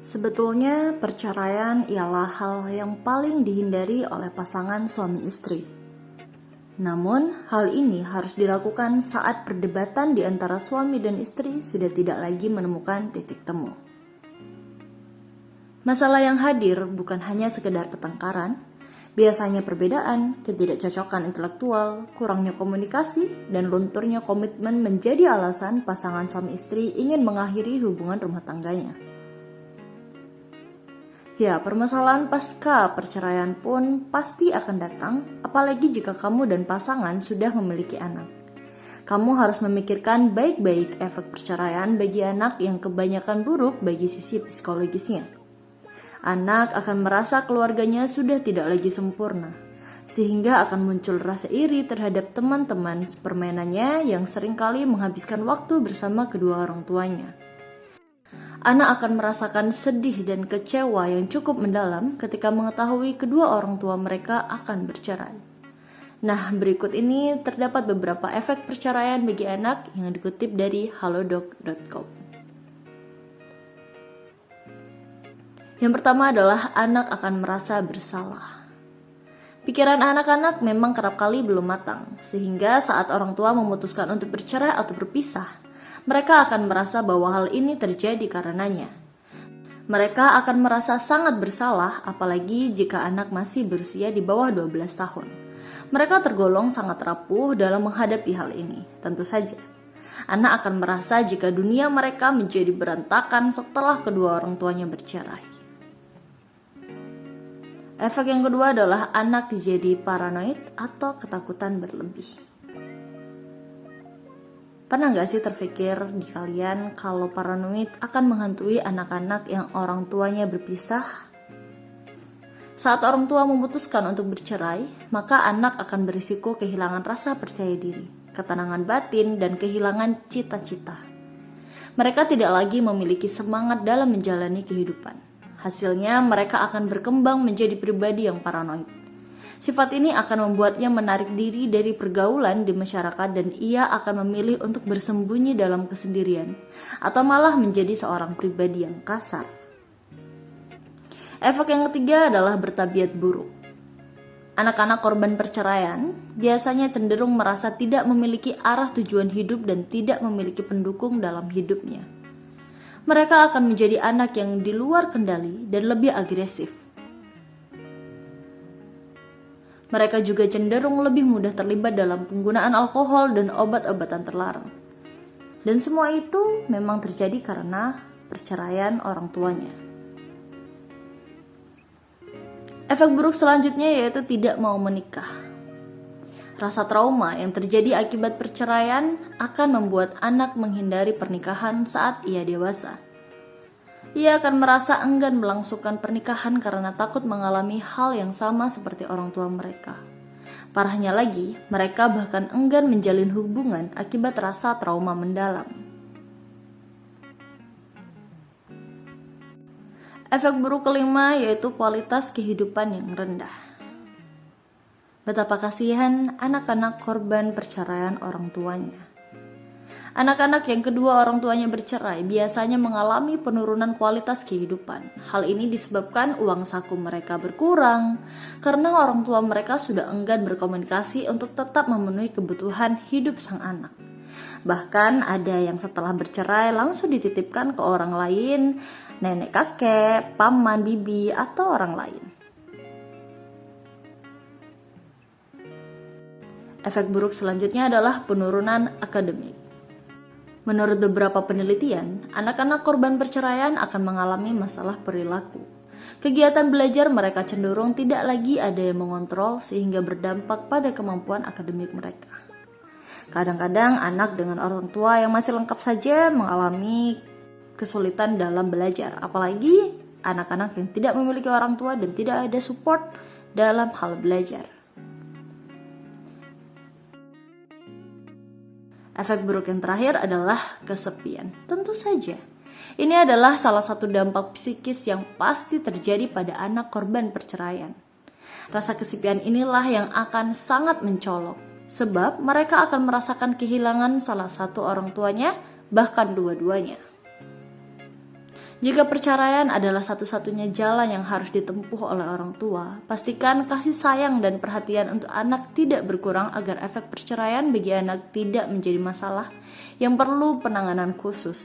Sebetulnya perceraian ialah hal yang paling dihindari oleh pasangan suami istri. Namun, hal ini harus dilakukan saat perdebatan di antara suami dan istri sudah tidak lagi menemukan titik temu. Masalah yang hadir bukan hanya sekedar pertengkaran, biasanya perbedaan, ketidakcocokan intelektual, kurangnya komunikasi, dan lunturnya komitmen menjadi alasan pasangan suami istri ingin mengakhiri hubungan rumah tangganya. Ya, permasalahan pasca perceraian pun pasti akan datang, apalagi jika kamu dan pasangan sudah memiliki anak. Kamu harus memikirkan baik-baik efek perceraian bagi anak yang kebanyakan buruk bagi sisi psikologisnya. Anak akan merasa keluarganya sudah tidak lagi sempurna, sehingga akan muncul rasa iri terhadap teman-teman permainannya yang seringkali menghabiskan waktu bersama kedua orang tuanya. Anak akan merasakan sedih dan kecewa yang cukup mendalam ketika mengetahui kedua orang tua mereka akan bercerai. Nah, berikut ini terdapat beberapa efek perceraian bagi anak yang dikutip dari halodoc.com. Yang pertama adalah anak akan merasa bersalah. Pikiran anak-anak memang kerap kali belum matang, sehingga saat orang tua memutuskan untuk bercerai atau berpisah, mereka akan merasa bahwa hal ini terjadi karenanya. Mereka akan merasa sangat bersalah, apalagi jika anak masih berusia di bawah 12 tahun. Mereka tergolong sangat rapuh dalam menghadapi hal ini, tentu saja. Anak akan merasa jika dunia mereka menjadi berantakan setelah kedua orang tuanya bercerai. Efek yang kedua adalah anak jadi paranoid atau ketakutan berlebih. Pernah gak sih terpikir di kalian kalau paranoid akan menghantui anak-anak yang orang tuanya berpisah? Saat orang tua memutuskan untuk bercerai, maka anak akan berisiko kehilangan rasa percaya diri, ketenangan batin, dan kehilangan cita-cita. Mereka tidak lagi memiliki semangat dalam menjalani kehidupan. Hasilnya mereka akan berkembang menjadi pribadi yang paranoid. Sifat ini akan membuatnya menarik diri dari pergaulan di masyarakat dan ia akan memilih untuk bersembunyi dalam kesendirian atau malah menjadi seorang pribadi yang kasar. Efek yang ketiga adalah bertabiat buruk. Anak-anak korban perceraian biasanya cenderung merasa tidak memiliki arah tujuan hidup dan tidak memiliki pendukung dalam hidupnya. Mereka akan menjadi anak yang di luar kendali dan lebih agresif. Mereka juga cenderung lebih mudah terlibat dalam penggunaan alkohol dan obat-obatan terlarang. Dan semua itu memang terjadi karena perceraian orang tuanya. Efek buruk selanjutnya yaitu tidak mau menikah. Rasa trauma yang terjadi akibat perceraian akan membuat anak menghindari pernikahan saat ia dewasa. Ia akan merasa enggan melangsungkan pernikahan karena takut mengalami hal yang sama seperti orang tua mereka. Parahnya lagi, mereka bahkan enggan menjalin hubungan akibat rasa trauma mendalam. Efek buruk kelima yaitu kualitas kehidupan yang rendah. Betapa kasihan anak-anak korban perceraian orang tuanya. Anak-anak yang kedua orang tuanya bercerai biasanya mengalami penurunan kualitas kehidupan. Hal ini disebabkan uang saku mereka berkurang karena orang tua mereka sudah enggan berkomunikasi untuk tetap memenuhi kebutuhan hidup sang anak. Bahkan ada yang setelah bercerai langsung dititipkan ke orang lain, nenek kakek, paman, bibi, atau orang lain. Efek buruk selanjutnya adalah penurunan akademik. Menurut beberapa penelitian, anak-anak korban perceraian akan mengalami masalah perilaku. Kegiatan belajar mereka cenderung tidak lagi ada yang mengontrol sehingga berdampak pada kemampuan akademik mereka. Kadang-kadang anak dengan orang tua yang masih lengkap saja mengalami kesulitan dalam belajar, apalagi anak-anak yang tidak memiliki orang tua dan tidak ada support dalam hal belajar. Efek buruk yang terakhir adalah kesepian. Tentu saja, ini adalah salah satu dampak psikis yang pasti terjadi pada anak korban perceraian. Rasa kesepian inilah yang akan sangat mencolok, sebab mereka akan merasakan kehilangan salah satu orang tuanya, bahkan dua-duanya. Jika perceraian adalah satu-satunya jalan yang harus ditempuh oleh orang tua, pastikan kasih sayang dan perhatian untuk anak tidak berkurang agar efek perceraian bagi anak tidak menjadi masalah yang perlu penanganan khusus.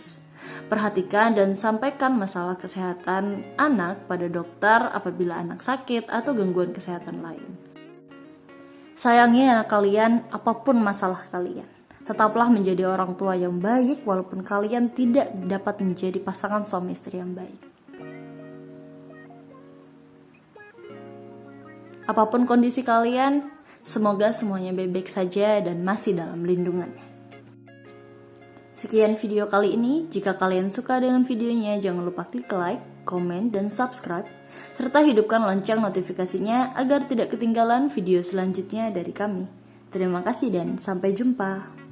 Perhatikan dan sampaikan masalah kesehatan anak pada dokter apabila anak sakit atau gangguan kesehatan lain. Sayangi anak kalian apapun masalah kalian. Tetaplah menjadi orang tua yang baik walaupun kalian tidak dapat menjadi pasangan suami istri yang baik. Apapun kondisi kalian, semoga semuanya baik-baik saja dan masih dalam lindungannya. Sekian video kali ini. Jika kalian suka dengan videonya, jangan lupa klik like, komen, dan subscribe, serta hidupkan lonceng notifikasinya agar tidak ketinggalan video selanjutnya dari kami. Terima kasih dan sampai jumpa.